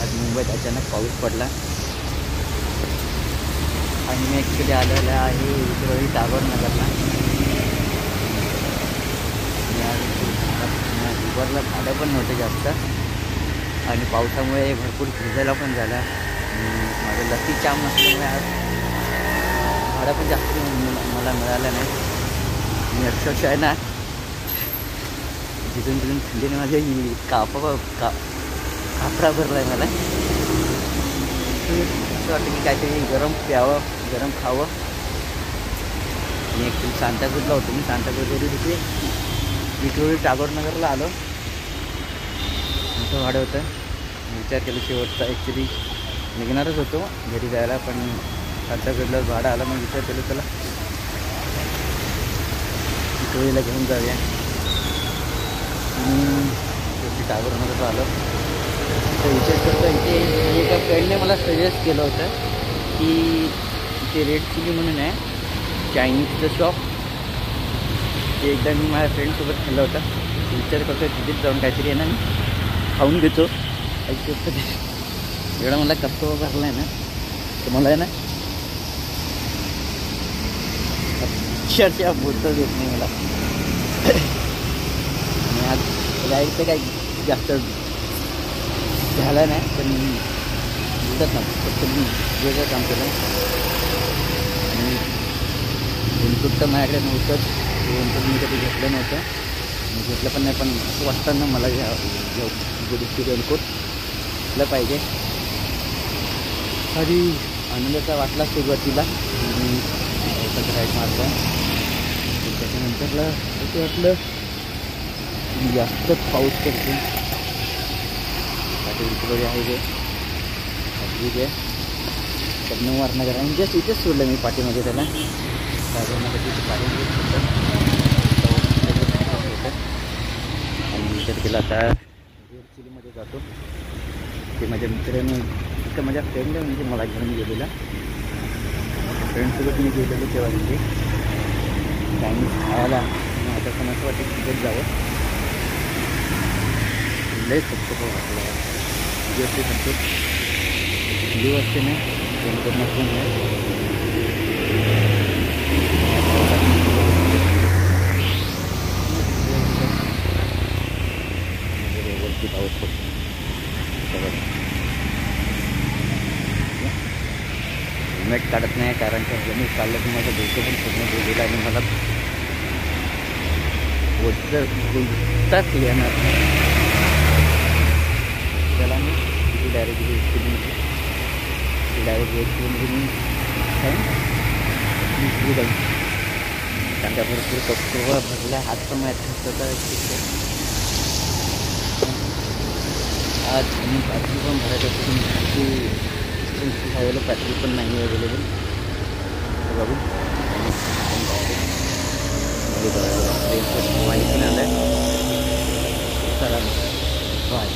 आज मुंबईत अचानक पाऊस पडला आणि मी ॲक्च्युली आलेला आहे विक्रोळी टागोर नगरला. उबरला भाडं पण नव्हतं जास्त आणि पावसामुळे भरपूर भिजायला पण झाला. माझं लकी चाम नसल्यामुळे आज भाडं पण जास्त मला मिळालं नाही. मी अक्षरशः आहे ना भिजून थंडीने माझे कापडा भरला आहे मला. असं वाटतं की काहीतरी गरम प्यावं, गरम खावं. मी ॲक्च्युली सांताक्रूजला होतो. मी सांताक्रूजवरून तिथे विक्रोळी टागोर नगरला आलो. मोठं भाडं होतं. विचार केला शेवटचा ॲक्च्युली निघणारच होतो घरी जायला, पण सांताक्रूजला भाडं आलं. मग विचार केलं चला विक्रोळीला घेऊन जाऊया. आणि टागोर नगरला आलो. तर विचार करतो इथे एका फ्रेंडने मला सजेस्ट केलं होतं की इथे रेड चिली म्हणून आहे चायनीजचं शॉप. ते एकदा मी माझ्या फ्रेंडसोबत खाल्लं होतं. विचार करतो तिथेच जाऊन काहीतरी आहे ना मी खाऊन घेतो. एवढा मला कप्पा भरला आहे ना, तर मला आहे ना अक्षरशः बोलताच येत नाही मला. आणि आज जायचं काही जास्त झालं नाही, पण बोलतात ना फक्त मी वेगळं काम केलं. आणि इनपुट तर माझ्याकडे नव्हतंच. इनपुट मी कधी घेतलं नव्हतं. मी घेतलं पण नाही, पण असं वाटतं ना मला गुडीची रेनकोट घेतलं पाहिजे. आधी आनंदाचा वाटला सुरुवातीला. मी राईड मारला. त्याच्यानंतरला असं वाटलं जास्तच पाऊस पडतो. विक्रोळी आहे ते ठीक आहे. कन्नवार नगर आणि जस्ट इथेच सोडलं मी पाठीमध्ये त्याला. टागोरमध्ये तिथे पाणी होतं आणि विचार केला आता रेड चिलीमध्ये जातो. ते माझ्या मित्राने तिथं माझ्या फ्रेंडला म्हणजे मला घेऊन गेलेला. फ्रेंडसोबत मी गेलेलो तेव्हा तिथे चायनीज खायला. आता पण असं वाटतं तिथेच जावं. लयच फक्त वाटलं दिवस फक्त थंडी वाजते ना रेनकोट नसल्यामुळे. वरती पाऊस पडतो. हेल्मेट काढत नाही कारण की हेल्मेट काढलं की माझं डोकं पण पूर्ण गेलेलं आणि मला बोलताच येणार. त्याला मी तिथे डायरेक्ट मी जाऊन कांदा भरपूर कपडा भरला. हात पण माहीत होता. आज मी पेट्रोल पण भरायचं असून खायला पेट्रोल पण नाही अवेलेबल. बघू माहिती पण आलं आहे. चला बाय.